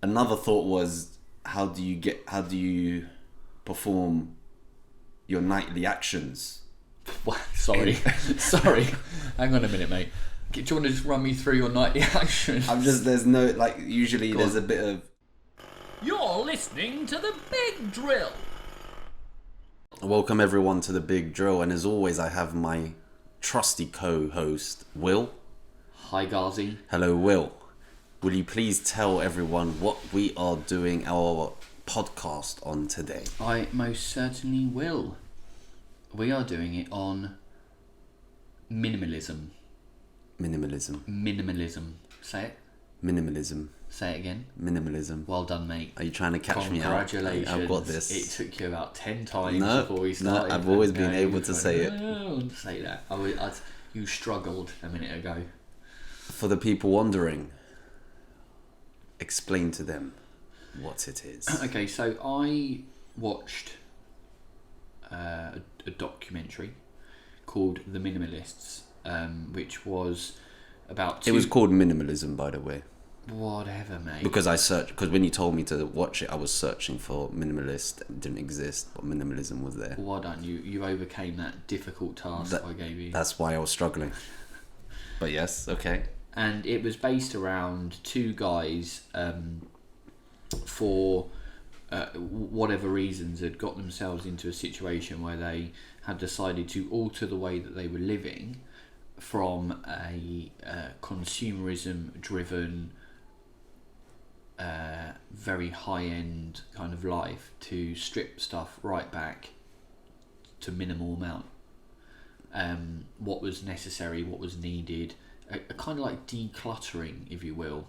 another thought was, how do you perform your nightly actions? What? Sorry. Hang on a minute, mate. Do you want to just run me through your nightly actions? There's no, like, usually there's a bit of... You're listening to The Big Drill. Welcome everyone to The Big Drill, and as always I have my trusty co-host, Will. Hi, Ghazi. Hello, Will. Will you please tell everyone what we are doing our podcast on today? I most certainly will. We are doing it on minimalism. Minimalism. Say it. Minimalism. Say it again. Minimalism. Well done, mate. Are you trying to catch me out? Congratulations. I've got this. It took you about 10 times before we started. No, I've always been able to say it. Don't say that. You struggled a minute ago. For the people wondering, explain to them what it is. Okay, so I watched a documentary called The Minimalists, which was about... It was called Minimalism, by the way. Whatever, mate. Because when you told me to watch it, I was searching for minimalist. It didn't exist, but minimalism was there. Why don't you overcame that difficult task I gave you? That's why I was struggling. But yes, okay. And it was based around two guys for whatever reasons had got themselves into a situation where they had decided to alter the way that they were living from a consumerism driven very high-end kind of life to strip stuff right back to minimal amount. What was necessary, what was needed, a kind of like decluttering, if you will.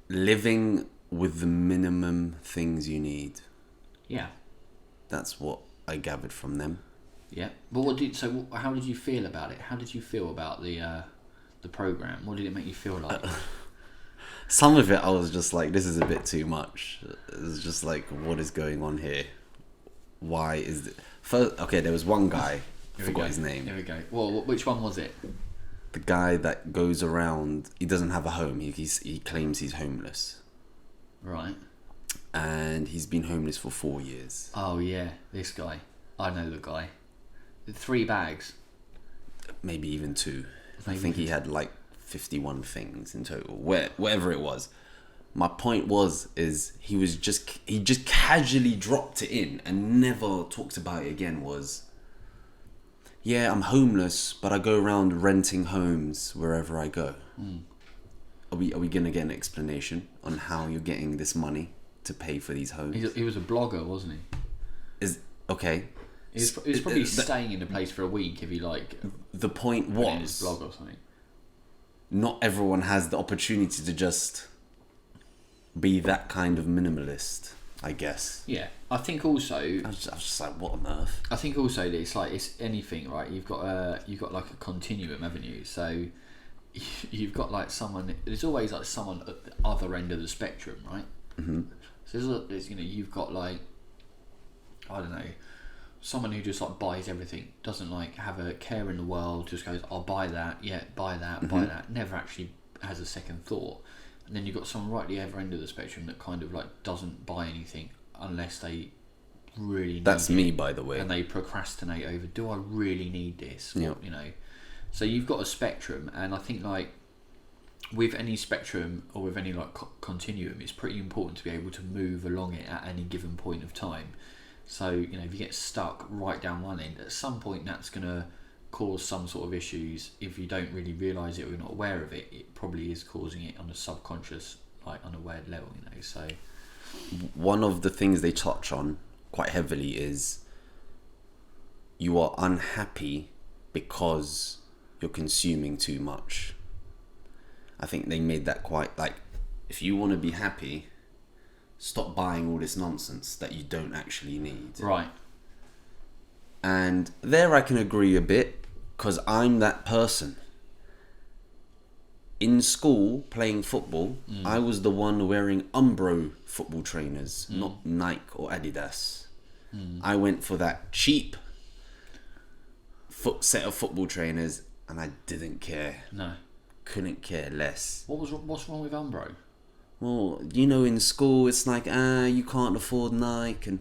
Living with the minimum things you need. Yeah. That's what I gathered from them. Yeah. But how did you feel about it? How did you feel about the program? What did it make you feel like? Some of it I was just like, this is a bit too much. It was just like, what is going on here? Why is it... First, okay, there was one guy, I forgot his name. Here we go. Well, which one was it? The guy that goes around, he doesn't have a home. He claims he's homeless. Right. And he's been homeless for 4 years. Oh yeah, this guy. I know the guy. 3 bags. Maybe even 2. Maybe I think he had like 51 things in total, whatever it was. My point is he just casually dropped it in and never talked about it again. Was, yeah, I'm homeless, but I go around renting homes wherever I go. Are we gonna get an explanation on how you're getting this money to pay for these homes? He was a blogger, wasn't he? Okay. He was probably staying in a place for a week if he like. The point was, his blog or something. Not everyone has the opportunity to just be that kind of minimalist, I guess. Yeah, I think also. I was just like, what on earth? I think also that it's anything, right? You've got like a continuum, haven't you? So you've got like someone. There's always like someone at the other end of the spectrum, right? Mm-hmm. So there's you've got like, I don't know, someone who just like buys everything, doesn't like have a care in the world, just goes, I'll buy that, yeah, buy that, buy that, never actually has a second thought. And then you've got someone right at the other end of the spectrum that kind of like doesn't buy anything unless they really need That's it, me, by the way. and they procrastinate over, do I really need this? Yeah. You know, so you've got a spectrum, and I think like with any spectrum or with any like continuum, it's pretty important to be able to move along it at any given point of time. So, you know, if you get stuck right down one end, at some point that's going to cause some sort of issues. If you don't really realise it or you're not aware of it, it probably is causing it on a subconscious, like unaware level, you know. So one of the things they touch on quite heavily is you are unhappy because you're consuming too much. I think they made that quite like, if you want to be happy, stop buying all this nonsense that you don't actually need. Right. And there I can agree a bit, because I'm that person. In school, playing football, I was the one wearing Umbro football trainers, not Nike or Adidas. I went for that cheap set of football trainers, and I didn't care. No. couldn't care less. What's wrong with Umbro? Well, you know, in school it's like, you can't afford Nike, and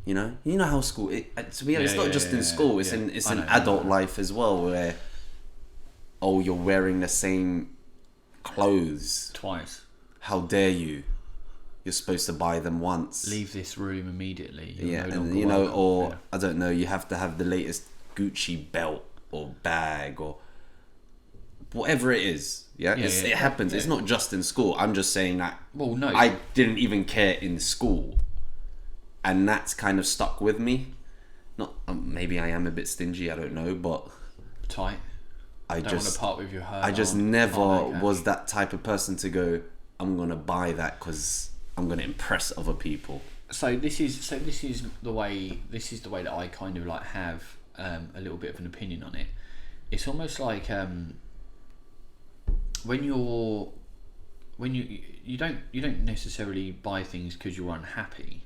you know how school. To be honest, it's not just in school. It's in adult life as well, where you're wearing the same clothes twice. How dare you? You're supposed to buy them once. Leave this room immediately. I don't know. You have to have the latest Gucci belt or bag or whatever it is. It happens. It's not just in school. I'm just saying that. Well, no, I didn't even care in school, and that's kind of stuck with me. Not maybe I am a bit stingy. I don't know, but tight. I don't want to part with your hair. I just never was that type of person to go, I'm gonna buy that because I'm gonna impress other people. So this is the way that I kind of like have a little bit of an opinion on it. It's almost like when you don't necessarily buy things because you're unhappy.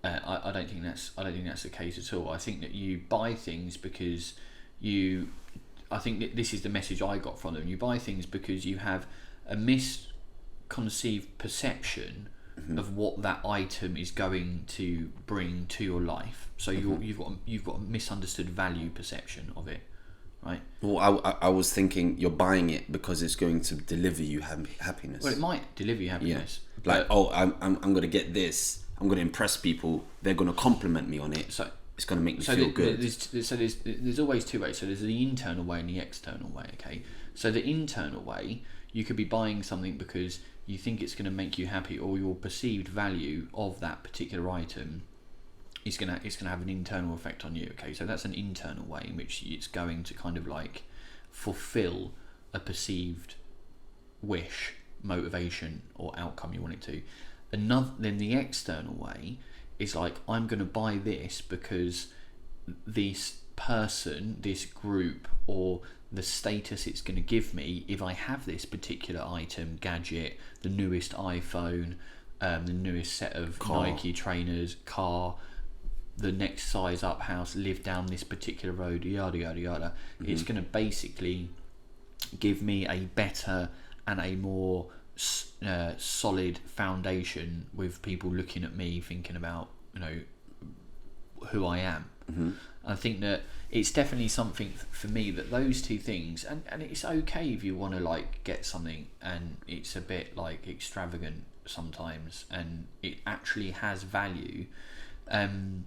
I don't think that's the case at all. I think that you buy things because I think that this is the message I got from them. You buy things because you have a misconceived perception of what that item is going to bring to your life. So you've got a misunderstood value perception of it, right? Well, I was thinking you're buying it because it's going to deliver you happiness. Well, it might deliver you happiness. Yeah. I'm going to get this. I'm going to impress people. They're going to compliment me on it. So it's going to make me feel good. There's always two ways. So there's the internal way and the external way. Okay. So the internal way, you could be buying something because you think it's going to make you happy, or your perceived value of that particular item is going to have an internal effect on you. Okay. So that's an internal way in which it's going to kind of like fulfill a perceived wish, motivation, or outcome you want it to. Then the external way is like, I'm going to buy this because this person, this group, or the status it's going to give me if I have this particular item, gadget, the newest iPhone, the newest set of Nike trainers, car, the next size up house, live down this particular road, yada yada yada. It's going to basically give me a better and a more solid foundation with people looking at me, thinking about who I am. I think that it's definitely something for me that those two things, and it's okay if you want to like get something and it's a bit like extravagant sometimes and it actually has value. One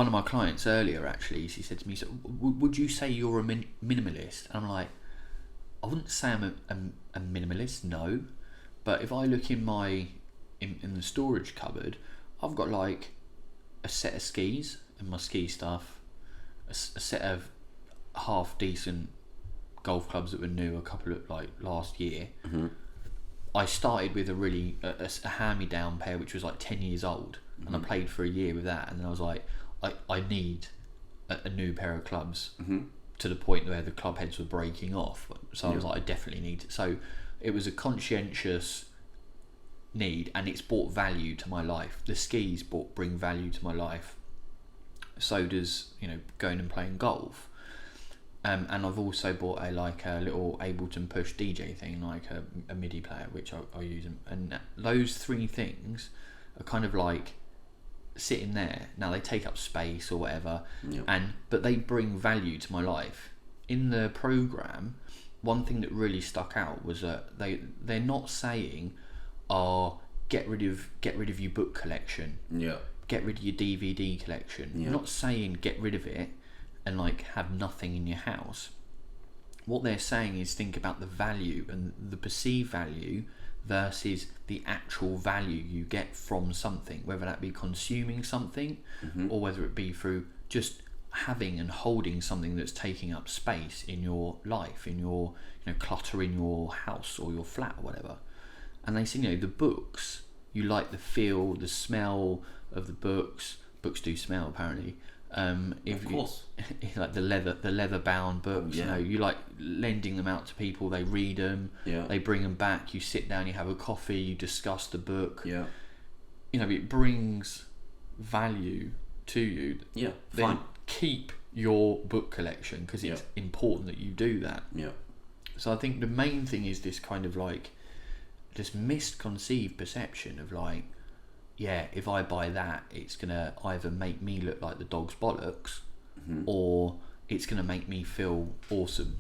of my clients earlier, actually, she said to me, so would you say you're a minimalist? And I'm like, I wouldn't say I'm a minimalist, no. But if I look in the storage cupboard, I've got like a set of skis and my ski stuff, a set of half decent golf clubs that were new a couple of like last year. I started with a hand-me-down pair which was like 10 years old, and I played for a year with that, and then I was like, I need a new pair of clubs. To the point where the club heads were breaking off, so I was like, I definitely need it. So it was a conscientious need, and it's brought value to my life. The skis bring value to my life. So does going and playing golf. And I've also bought a little Ableton Push DJ thing, like a MIDI player, which I use, and those three things are kind of like sitting there. Now they take up space or whatever, but they bring value to my life. In the program, one thing that really stuck out was that they're not saying, get rid of your book collection, get rid of your DVD collection. You're not saying get rid of it and like have nothing in your house. What they're saying is think about the value and the perceived value versus the actual value you get from something, whether that be consuming something or whether it be through just having and holding something that's taking up space in your life, in your clutter in your house or your flat or whatever. And they say, the books, you like the feel, the smell of the books. Books do smell, apparently. Of course. Like the leather bound books, you like lending them out to people. They read them, they bring them back. You sit down, you have a coffee, you discuss the book. It brings value to you. Then keep your book collection because it's important that you do that. Yeah. So I think the main thing is this kind of like this misconceived perception of like, yeah, if I buy that, it's gonna either make me look like the dog's bollocks, or it's gonna make me feel awesome.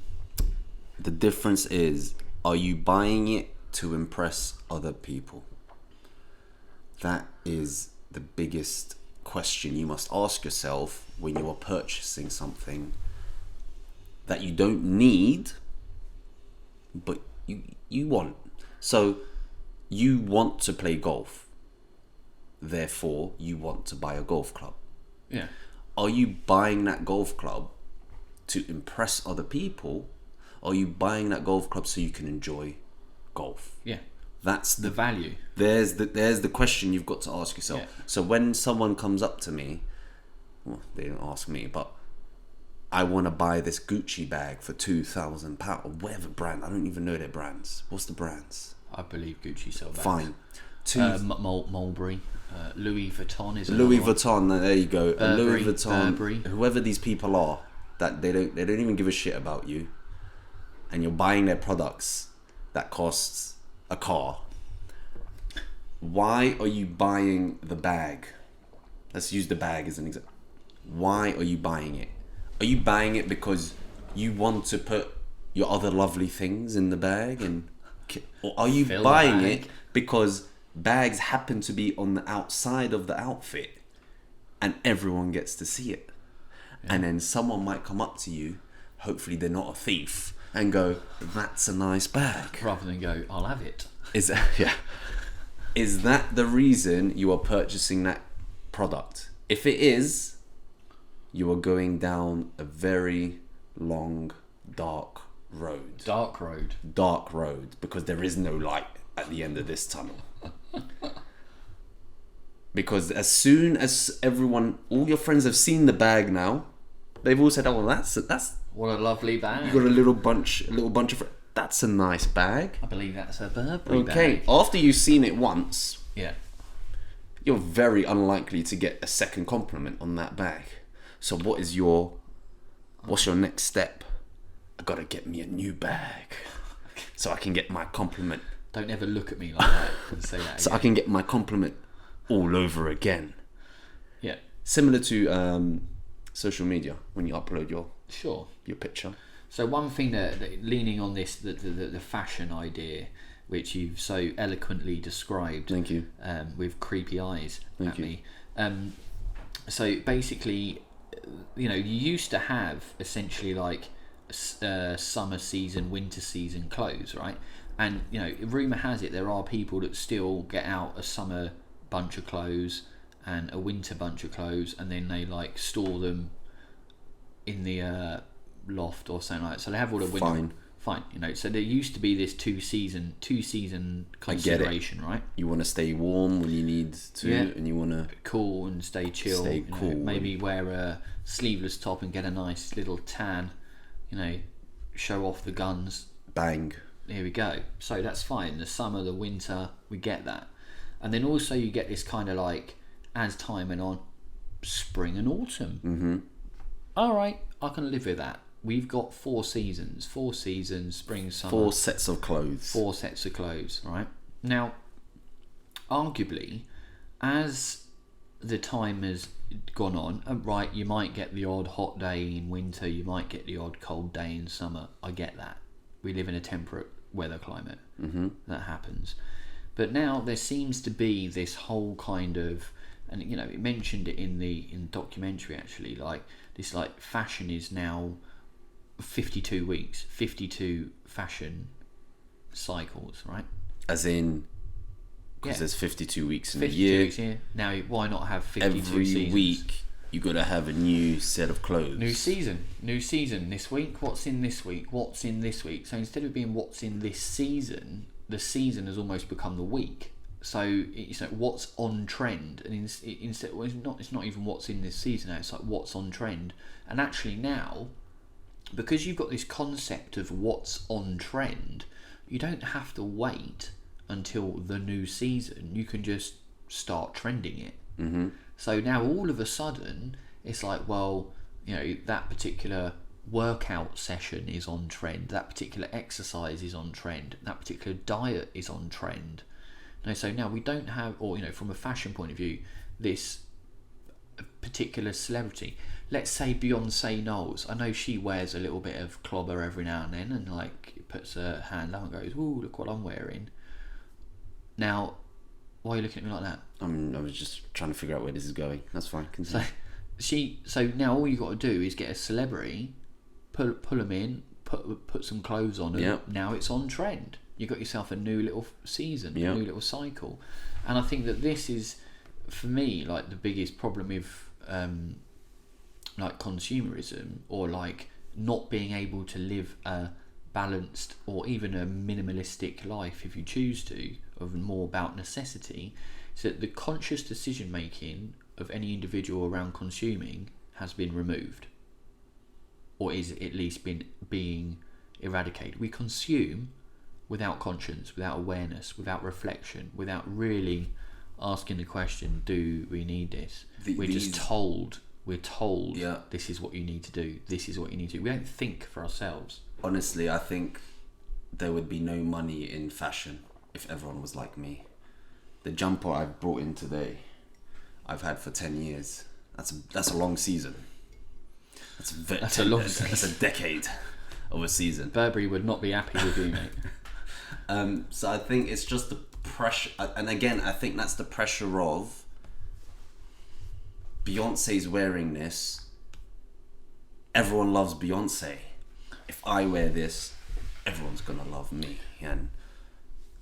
The difference is, are you buying it to impress other people? That is the biggest question you must ask yourself when you are purchasing something that you don't need, but you want. So you want to play golf, therefore you want to buy a golf club. Yeah. Are you buying that golf club to impress other people? Or are you buying that golf club so you can enjoy golf? Yeah. That's The value. There's the question you've got to ask yourself. Yeah. So when someone comes up to me, well, they don't ask me, but I want to buy this Gucci bag for £2,000 or whatever brand. I don't even know their brands. What's the brands? I believe Gucci sell bags. Fine. Mulberry. Louis Vuitton is Louis another one. Vuitton. There you go. Louis Burberry, Vuitton. Burberry. Whoever these people are, that they don't even give a shit about you, and you're buying their products that costs a car. Why are you buying the bag? Let's use the bag as an example. Why are you buying it? Are you buying it because you want to put your other lovely things in the bag, or are you Fill the buying bag. it because bags happen to be on the outside of the outfit and everyone gets to see it? And then someone might come up to you, hopefully they're not a thief, and go, "That's a nice bag." Rather than go, I'll have it. Is that the reason you are purchasing that product? If it is, you are going down a very long, dark road. Dark road. Dark road, because there is no light at the end of this tunnel. Because as soon as all your friends have seen the bag now, they've all said, "Oh, well, that's What a lovely bag. you got a little bunch of. That's a nice bag." I believe that's a Burberry Okay, bag. after you've seen it once, Yeah. you're very unlikely to get a second compliment on that bag. So what's your next step? I gotta get me a new bag so I can get my compliment. Don't ever look at me like that and say that So I again. can get my compliment all over again. Yeah. Similar to social media, when you upload your Sure. picture. So one thing that leaning on this, the fashion idea, which you've so eloquently described. Thank you. With creepy eyes Thank at you. me. So basically, you used to have essentially like summer season, winter season clothes, right? And rumor has it there are people that still get out a summer bunch of clothes and a winter bunch of clothes, and then they like store them in the loft or something like that. So they have all the winter. Fine. So there used to be this two season consideration, right? You want to stay warm when you need to, and you want to cool and stay chill. Stay cool. Maybe wear a sleeveless top and get a nice little tan. Show off the guns. bang. Here we go. So that's fine. The summer, the winter, we get that. And then also you get this kind of like, as time went on, spring and autumn. Mm-hmm. All right, I can live with that. We've got 4 seasons, spring, summer. 4 sets of clothes. 4 sets of clothes, right? Now, arguably, as the time has gone on, right, you might get the odd hot day in winter, you might get the odd cold day in summer. I get that. We live in a temperate weather climate. Mm-hmm. That happens. But now there seems to be this whole kind of, and it mentioned it in the documentary actually, like this like fashion is now 52 weeks, 52 fashion cycles, right? As in, because Yeah. there's 52 weeks in a 52 year. weeks, yeah. Now why not have 52 Every seasons? week you gotta have a new set of clothes. New season this week. What's in this week? What's in this week? So instead of being what's in this season, the season has almost become the week. So it's like what's on trend, and instead, well, it's not even what's in this season now. It's like what's on trend, and actually now, because you've got this concept of what's on trend, you don't have to wait until the new season. You can just start trending it. Mm-hmm. So now all of a sudden, it's like, well, that particular workout session is on trend, that particular exercise is on trend, that particular diet is on trend. So now we don't have, or from a fashion point of view, this particular celebrity. Let's say Beyonce Knowles. I know she wears a little bit of clobber every now and then, and like puts her hand up and goes, "Ooh, look what I'm wearing." Now, why are you looking at me like that? I was just trying to figure out where this is going. That's fine. Continue. So now all you got to do is get a celebrity, pull them in, put some clothes on them. Yep. Now it's on trend. You got yourself a new little season, Yep. a new little cycle, and I think that this is, for me, like the biggest problem with like consumerism, or like not being able to live a balanced or even a minimalistic life if you choose to, of more about necessity, is that the conscious decision making of any individual around consuming has been removed, or is at least being eradicated. We consume without conscience, without awareness, without reflection, without really asking the question, do we need this? We're just told, Yeah. this is what you need to do, this is what you need to do. We don't think for ourselves. Honestly, I think there would be no money in fashion if everyone was like me. The jumper I brought in today, I've had for 10 years. That's a long season. That's a decade of a season. Burberry would not be happy with you, mate. So I think it's just the pressure, and again, I think that's the pressure of Beyonce's wearing this. Everyone loves Beyonce. If I wear this, everyone's gonna love me. And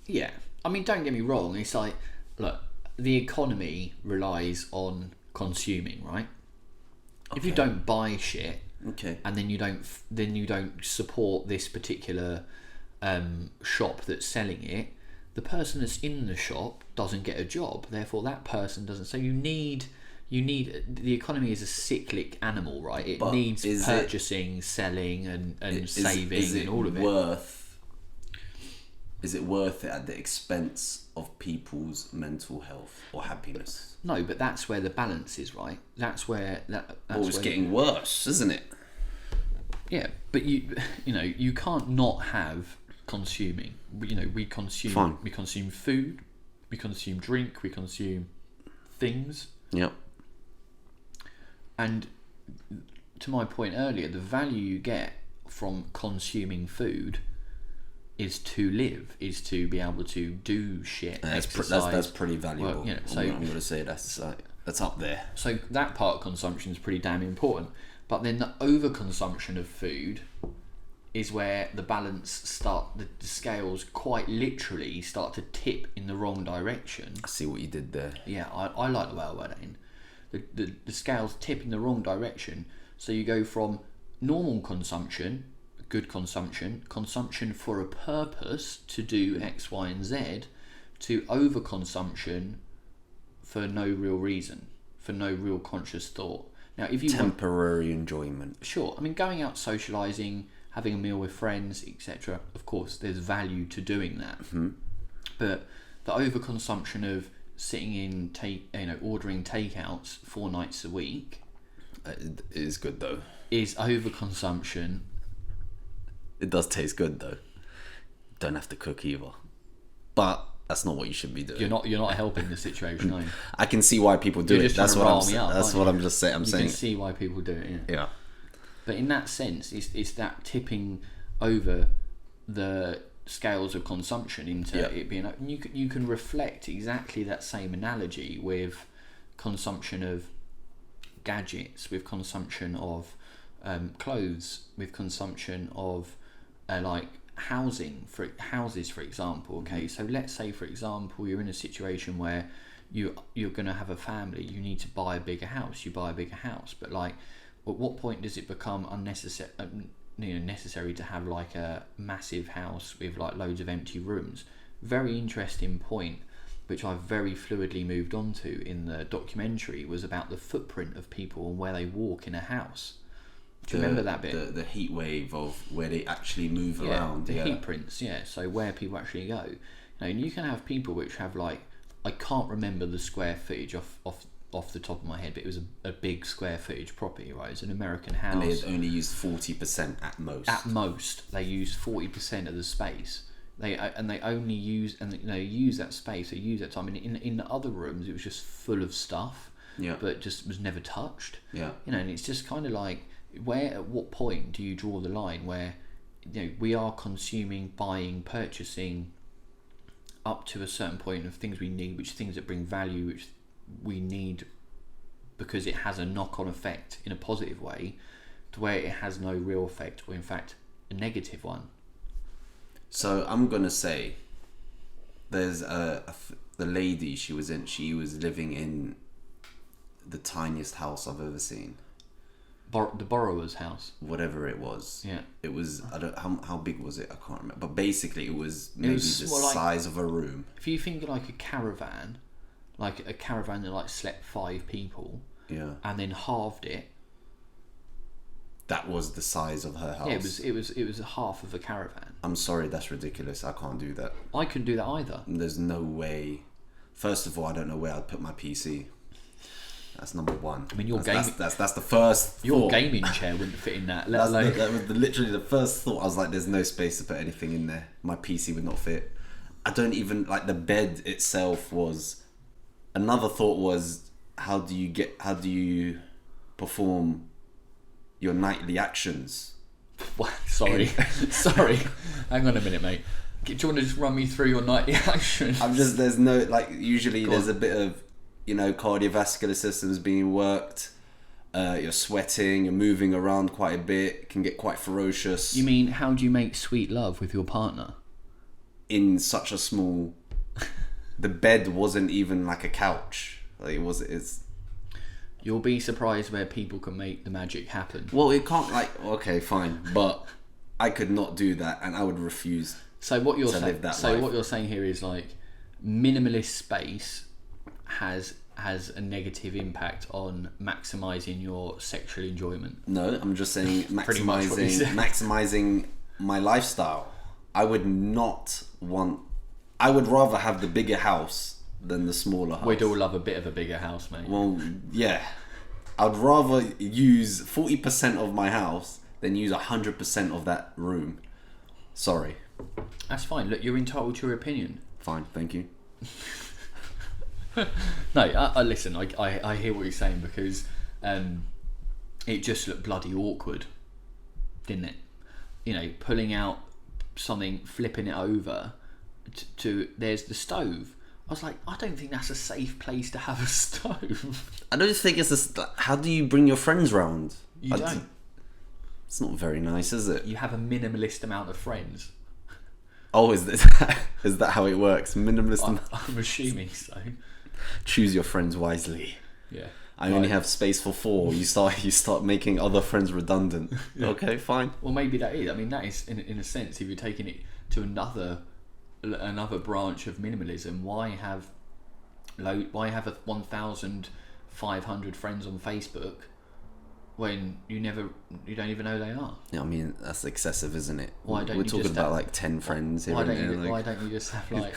yeah, I mean, don't get me wrong. It's like, look, the economy relies on consuming, right? okay. If you don't buy shit, okay, and then you don't support this particular shop that's selling it, the person that's in the shop doesn't get a job. Therefore, that person doesn't. So you need the economy is a cyclic animal, right? It needs purchasing, selling, and saving, and all of it. Is it worth it at the expense of people's mental health or happiness? No, but that's where the balance is, right? That's where it's getting worse, isn't it? Yeah, but you can't not have consuming. We consume. Fine. We consume food, we consume drink, we consume things. Yep. And to my point earlier, the value you get from consuming food is to live, is to be able to do shit. That's pretty valuable. Well, so I'm going to say that's up there. So that part of consumption is pretty damn important. But then the overconsumption of food is where the the scales quite literally start to tip in the wrong direction. I see what you did there. Yeah, I like the way I word it in. The scales tip in the wrong direction. So you go from normal consumption, good consumption for a purpose to do X, Y, and Z, to overconsumption for no real reason, for no real conscious thought. Now, if you temporary enjoyment, sure. I mean, going out socialising, having a meal with friends, etc. Of course, there's value to doing that. Mm-hmm. But the overconsumption of sitting in, ordering takeouts 4 nights a week, it is good though. Is overconsumption. It does taste good though. Don't have to cook either, but that's not what you should be doing. You're not helping the situation, are you? I can see why people do it. That's what I'm saying. That's what I'm just saying. You can see why people do it. Yeah. But in that sense, it's that tipping over the scales of consumption into it being. And you can reflect exactly that same analogy with consumption of gadgets, with consumption of clothes, with consumption of like houses, for example. Okay, so let's say, for example, you're in a situation where you're going to have a family. You need to buy a bigger house. You buy a bigger house, but like, at what point does it become unnecessary? Necessary to have like a massive house with like loads of empty rooms? Very interesting point, which I've very fluidly moved on to in the documentary, was about the footprint of people and where they walk in a house. Do you remember that bit? The heat wave of where they actually move around. The heat prints, so where people actually go. And you can have people which have like, I can't remember the square footage off off the top of my head, but it was a big square footage property, right? It's an American house. And they had only used 40% at most. At most, they used 40% of the space. They only use use that space. They use that time. In the other rooms, it was just full of stuff. Yeah. But just was never touched. Yeah. And it's just kind of like, at what point do you draw the line where, we are consuming, buying, purchasing up to a certain point of things we need, which things that bring value, which we need because it has a knock-on effect in a positive way, to where it has no real effect, or in fact a negative one. So I'm gonna say, there's the lady she was living in the tiniest house I've ever seen. The borrower's house, whatever it was. Yeah, it was. I don't how big was it? I can't remember. But basically, it was maybe the size of a room. If you think like a caravan that like slept 5 people. Yeah. And then halved it. That was the size of her house. Yeah, it was half of a caravan. I'm sorry, that's ridiculous. I can't do that. I couldn't do that either. There's no way. First of all, I don't know where I'd put my PC. That's number one. I mean, that's the first. Your thought. Gaming chair wouldn't fit in that. That was literally the first thought. I was like, "There's no space to put anything in there. My PC would not fit." I don't even like the bed itself. Was another thought was how do you perform your nightly actions? What? Sorry. Hang on a minute, mate. Do you want to just run me through your nightly actions? There's no usually there's a bit of cardiovascular systems being worked. You're sweating, you're moving around quite a bit, it can get quite ferocious. You mean, how do you make sweet love with your partner? In such a small... The bed wasn't even like a couch. It's... You'll be surprised where people can make the magic happen. Well, it can't okay, fine. But I could not do that, and I would refuse what you're life. saying here is like, minimalist space has a negative impact on maximising your sexual enjoyment. No, I'm just saying maximising my lifestyle. I would rather have the bigger house than the smaller house. We'd all love a bit of a bigger house, mate. Well, yeah. I'd rather use 40% of my house than use 100% of that room. Sorry. That's fine. Look, you're entitled to your opinion. Fine, thank you. No, listen, I hear what you're saying, because it just looked bloody awkward, didn't it? Pulling out something, flipping it over to there's the stove. I was like, I don't think that's a safe place to have a stove. I don't think how do you bring your friends round? You don't. It's not very nice, is it? You have a minimalist amount of friends. Oh, is that how it works? Minimalist. I'm assuming so. Choose your friends wisely. Yeah. I only have space for 4. You start making other friends redundant. Yeah. Okay, fine. Well, maybe that is. I mean, that is in a sense, if you're taking it to another branch of minimalism, why have 1,500 friends on Facebook when you don't even know they are? Yeah, I mean, that's excessive, isn't it? We're talking about like 10 friends here. Why don't you just have like?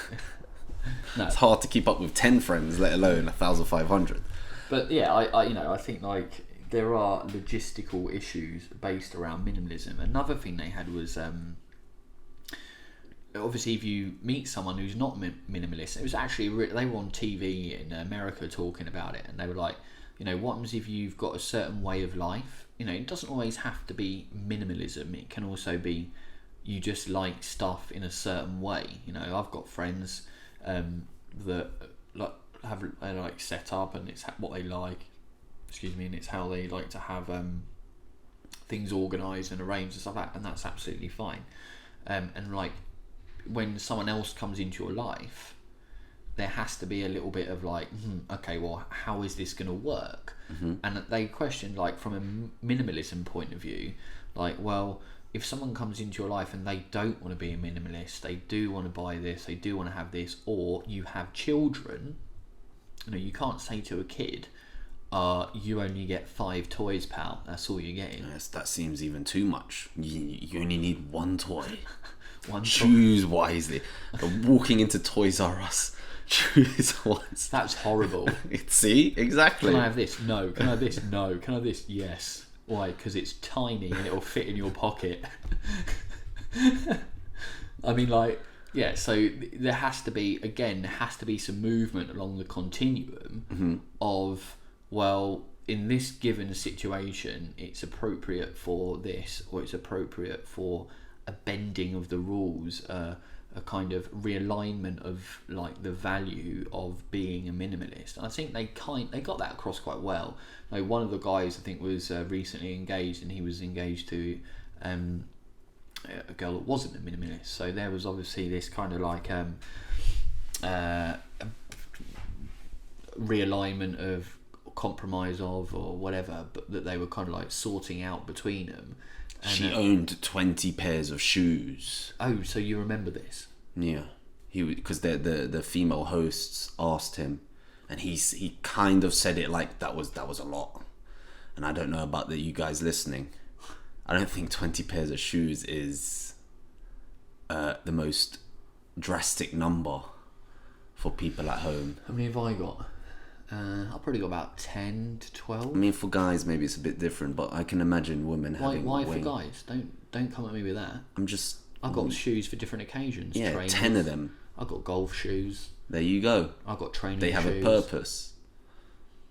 No. It's hard to keep up with 10 friends, let alone 1,500. But yeah, I think like there are logistical issues based around minimalism. Another thing they had was obviously if you meet someone who's not minimalist, it was actually they were on TV in America talking about it, and they were like, what happens if you've got a certain way of life? It doesn't always have to be minimalism. It can also be you just like stuff in a certain way. I've got friends that have set up, and it's what they like. And it's how they like to have things organised and arranged and stuff like that, and that's absolutely fine. And like when someone else comes into your life, there has to be a little bit of like, okay, well, how is this going to work? Mm-hmm. And they questioned, like, from a minimalism point of view, like, well, if someone comes into your life and they don't want to be a minimalist, they do want to buy this, they do want to have this, or you have children, you can't say to a kid, you only get 5 toys, pal. That's all you're getting. Yes, that seems even too much. You only need 1 toy. Choose wisely. Walking into Toys R Us, Choose once. That's horrible. See, exactly. Can I have this? No. Can I have this? No. Can I have this? Yes. Why? Because it's tiny and it'll fit in your pocket. I mean, like, yeah. So there has to be some movement along the continuum of, well, in this given situation, it's appropriate for this, or it's appropriate for a bending of the rules, a kind of realignment of like the value of being a minimalist. And I think they got that across quite well. Like, one of the guys I think was recently engaged, and he was engaged to a girl that wasn't a minimalist. So there was obviously this kind of like realignment of compromise of or whatever, but that they were kind of like sorting out between them. And she owned 20 pairs of shoes. Oh, so you remember this? Yeah, because the female hosts asked him, and he kind of said it like that was a lot. And I don't know about you guys listening. I don't think 20 pairs of shoes is the most drastic number for people at home. How many have I got? I've probably got about 10 to 12. I mean, for guys maybe it's a bit different, but I can imagine women having. Why for guys? Don't come at me with that. I've got shoes for different occasions. Yeah, trainers. 10 of them. I've got golf shoes. There you go. I've got training shoes. They have a purpose.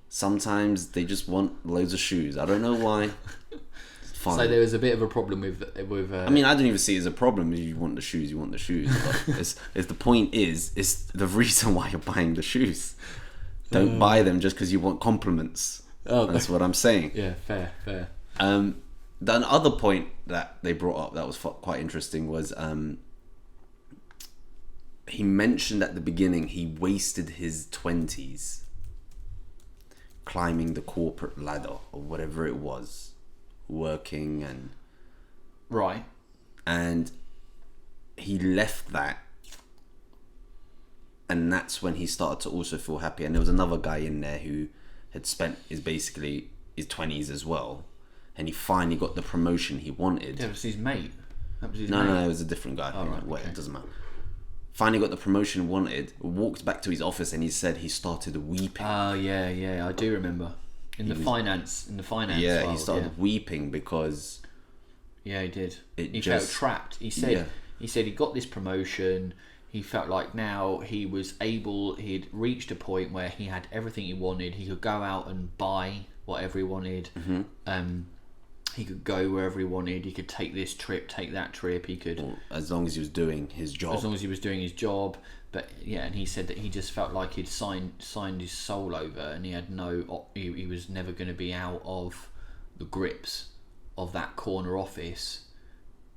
Sometimes they just want loads of shoes. I don't know why. It's fine. So there was a bit of a problem with. I mean, I don't even see it as a problem. If you want the shoes, you want the shoes. But it's the point is, it's the reason why you're buying the shoes. Don't buy them just because you want compliments. Oh, that's what I'm saying. Yeah, fair. The other point that they brought up that was quite interesting was he mentioned at the beginning he wasted his 20s climbing the corporate ladder or whatever it was, working and right, and he left that. And that's when he started to also feel happy. And there was another guy in there who had spent his 20s as well. And he finally got the promotion he wanted. Yeah, it was his mate. No, it was a different guy. Oh, right, It doesn't matter. Finally got the promotion he wanted, walked back to his office, and he said he started weeping. Oh, yeah, I do remember. In the finance Yeah, world, he started weeping because... Yeah, he did. He felt trapped. He said he got this promotion. He felt like now he'd reached a point where he had everything he wanted. He could go out and buy whatever he wanted. Mm-hmm. He could go wherever he wanted. He could take this trip, take that trip. He could, as long as he was doing his job. But yeah, and he said that he just felt like he'd signed his soul over, and he had he was never going to be out of the grips of that corner office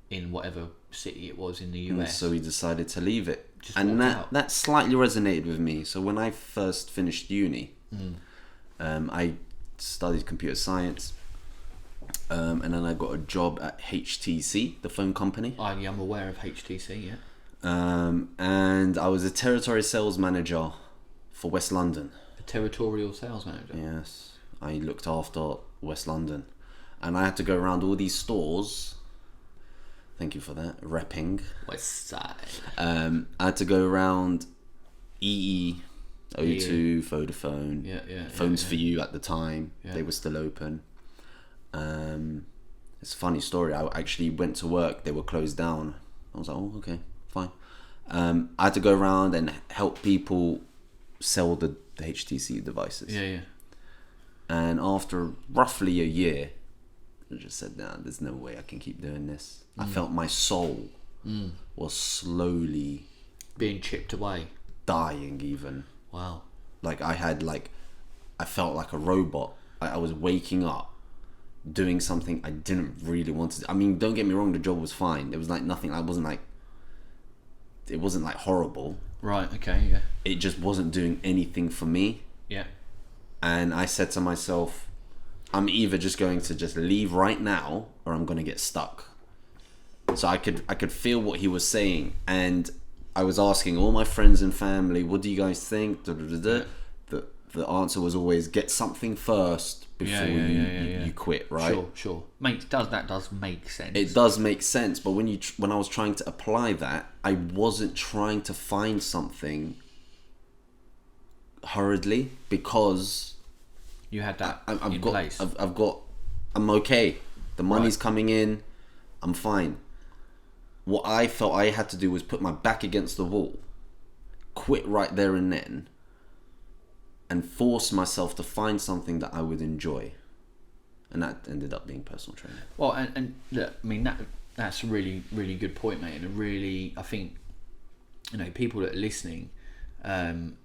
in whatever city it was in the US. So he decided to leave it. And that slightly resonated with me. So when I first finished uni, I studied computer science, and then I got a job at HTC, the phone company. I'm aware of HTC, yeah. And I was a territory sales manager for West London. A territorial sales manager? Yes. I looked after West London. And I had to go around all these stores. Thank you for that. Repping. West Side. I had to go around EE, O2, Vodafone. Yeah. Phones for You at the time. Yeah. They were still open. It's a funny story. I actually went to work. They were closed down. I was like, oh, okay, fine. I had to go around and help people sell the HTC devices. Yeah. And after roughly a year, I just said, nah, there's no way I can keep doing this. I felt my soul was slowly being chipped away, dying even. Wow. Like I felt like a robot. I was waking up doing something I didn't really want to do. I mean, don't get me wrong, the job was fine. It was like nothing. It wasn't like horrible. Right, okay, yeah. It just wasn't doing anything for me. Yeah. And I said to myself, I'm either just going to just leave right now or I'm going to get stuck. So I could feel what he was saying, and I was asking all my friends and family, what do you guys think? The answer was always, get something first before you quit, right? Sure. That does make sense. It does make sense, but when I was trying to apply that, I wasn't trying to find something hurriedly because You had that I've in got, place. I'm okay. The money's coming in. I'm fine. What I felt I had to do was put my back against the wall, quit right there and then, and force myself to find something that I would enjoy. And that ended up being personal training. Well, and look, I mean, that's a really, really good point, mate. And a really, I think, people that are listening, and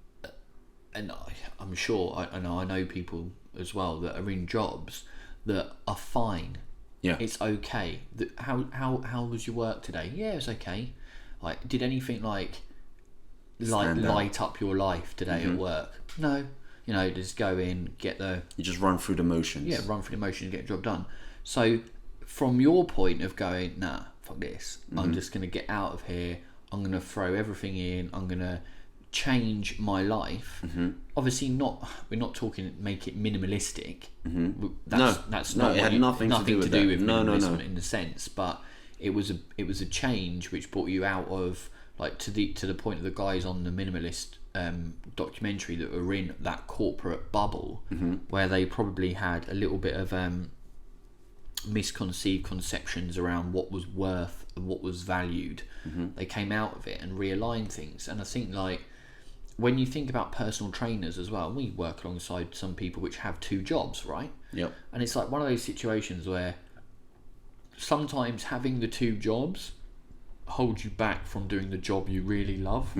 I'm sure, I know people as well that are in jobs that are fine. Yeah. It's okay. How was your work today? Yeah, it's okay. Like, did anything light up your life today at work? No. Just go in, You just run through the motions. Yeah, run through the motions, get the job done. So, from your point of going, nah, fuck this. I'm just going to get out of here. I'm going to throw everything in. I'm going to change my life. Obviously, we're not talking make it minimalistic. That's not it had nothing to do with minimalism in the sense, but it was a change which brought you out of, like, to the point of the guys on the minimalist documentary that were in that corporate bubble, where they probably had a little bit of misconceived conceptions around what was worth and what was valued. They came out of it and realigned things. And I think, like, when you think about personal trainers as well, we work alongside some people which have two jobs, right? Yep. And it's like one of those situations where sometimes having the two jobs holds you back from doing the job you really love,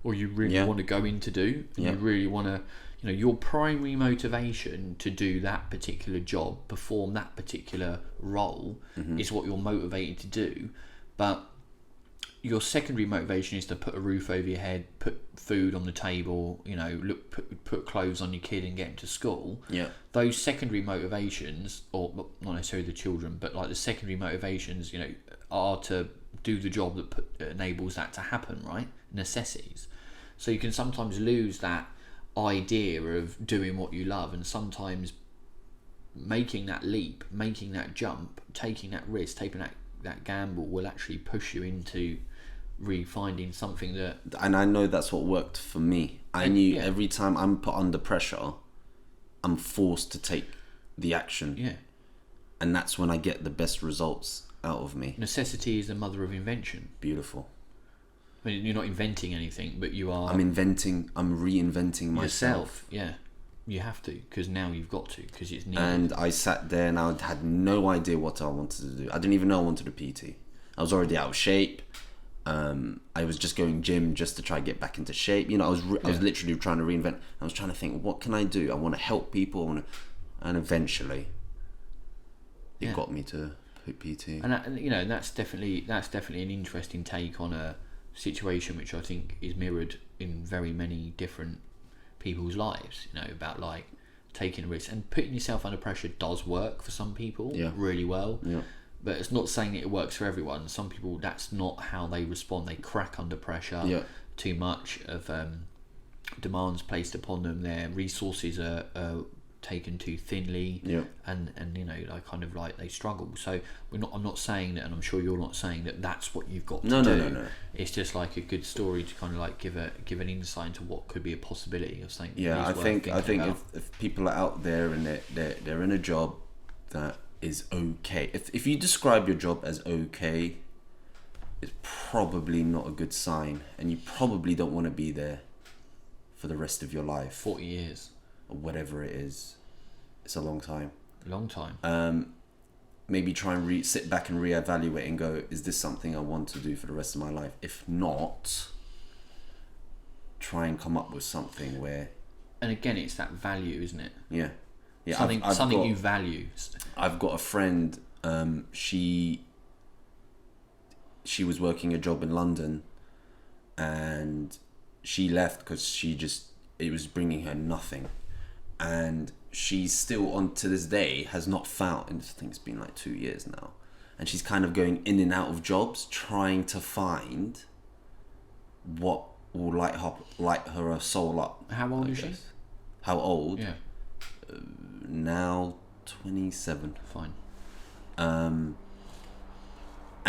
or you really want to go in to do, and you really want to, your primary motivation to do that particular job, perform that particular role, is what you're motivated to do. But your secondary motivation is to put a roof over your head, put food on the table, put clothes on your kid and get him to school. Yeah. Those secondary motivations, or not necessarily the children, but like the secondary motivations, are to do the job that enables that to happen, right? Necessities. So you can sometimes lose that idea of doing what you love, and sometimes making that leap, making that jump, taking that risk, taking that gamble will actually push you into refinding something that... And I know that's what worked for me. I knew every time I'm put under pressure, I'm forced to take the action. Yeah. And that's when I get the best results out of me. Necessity is the mother of invention. Beautiful. I mean, you're not inventing anything, but you are... I'm reinventing myself. Yeah. You have to, because now you've got to, because it's needed. And I sat there and I had no idea what I wanted to do. I didn't even know I wanted a PT. I was already out of shape. I was just going gym just to try to get back into shape. I was literally trying to reinvent. I was trying to think, what can I do? I want to help people. And eventually, it got me to PT. And that's definitely an interesting take on a situation which I think is mirrored in very many different people's lives. About like taking a risk and putting yourself under pressure does work for some people really well. Yeah. But it's not saying that it works for everyone. Some people, that's not how they respond. They crack under pressure. Yeah. Too much of demands placed upon them. Their resources are taken too thinly. Yeah. And they struggle. So I'm not saying that, and I'm sure you're not saying that that's what you've got to do. No. It's just like a good story to kind of like give an insight into what could be a possibility of something. Yeah, I think if people are out there and they're in a job that is okay. If you describe your job as okay, it's probably not a good sign, and you probably don't want to be there for the rest of your life. 40 years. Or whatever it is. It's a long time. Long time. Maybe try and sit back and reevaluate and go, is this something I want to do for the rest of my life? If not, try and come up with something where... And again, it's that value, isn't it? Yeah. Yeah, something you value. I've got a friend. She was working a job in London, and she left because it was bringing her nothing, and she's still on to this day has not found. And I think it's been like 2 years now, and she's kind of going in and out of jobs, trying to find what will light her soul up. How old is she? How old? Yeah. Now 27. Fine. And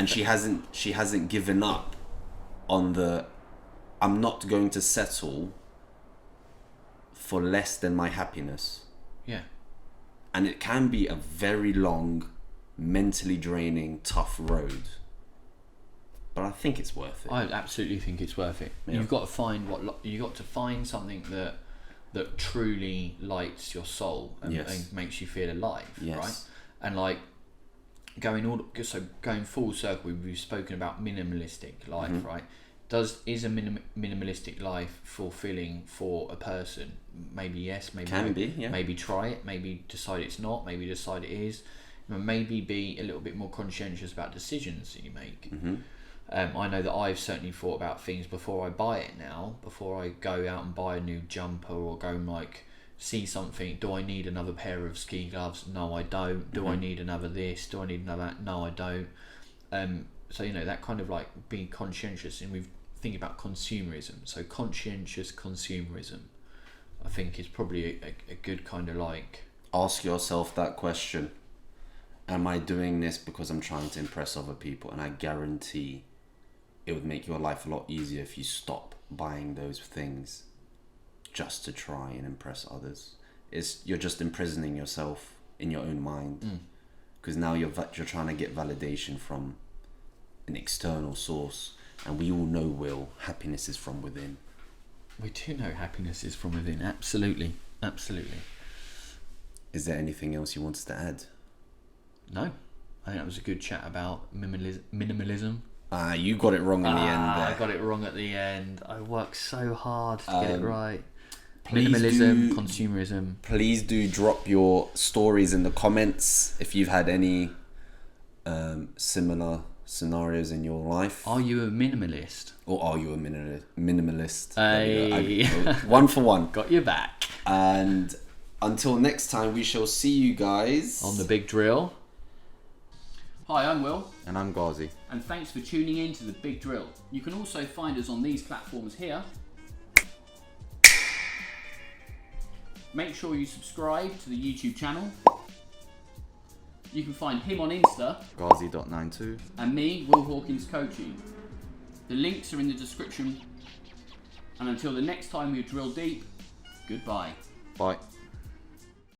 she hasn't given up on the I'm not going to settle for less than my happiness. Yeah. And it can be a very long, mentally draining, tough road. But I think it's worth it. I absolutely think it's worth it. Yeah. You've got to find something that truly lights your soul and, Yes. and makes you feel alive, Yes. right? And like going full circle, we've spoken about minimalistic life, Mm-hmm. right? Is a minimalistic life fulfilling for a person? Maybe yes, maybe Can no. be, yeah. Maybe try it, maybe decide it's not, maybe decide it is. Maybe be a little bit more conscientious about decisions that you make. Mm-hmm. I know that I've certainly thought about things before I buy it now, before I go out and buy a new jumper or go and like see something. Do I need another pair of ski gloves? No, I don't. Do I need another this? Do I need another that? No, I don't. So, you know, that kind of like being conscientious, and we've think about consumerism. So conscientious consumerism, I think, is probably a good kind of like... Ask yourself that question. Am I doing this because I'm trying to impress other people? And I guarantee it would make your life a lot easier if you stop buying those things just to try and impress others. You're just imprisoning yourself in your own mind, because now you're trying to get validation from an external source, and we all know, Will, happiness is from within. We do know happiness is from within. Absolutely. Is there anything else you wanted to add? No, I think that was a good chat about minimalism. You got it wrong in the end there. I got it wrong at the end. I worked so hard to get it right. Please Minimalism, consumerism. Please do drop your stories in the comments if you've had any similar scenarios in your life. Are you a minimalist? Or are you a minimalist? Hey. One for one. Got your back. And until next time, we shall see you guys On the big drill. Hi, I'm Will. And I'm Ghazi. And thanks for tuning in to The Big Drill. You can also find us on these platforms here. Make sure you subscribe to the YouTube channel. You can find him on Insta. Ghazi.92. And me, Will Hawkins Coaching. The links are in the description. And until the next time we drill deep, goodbye. Bye.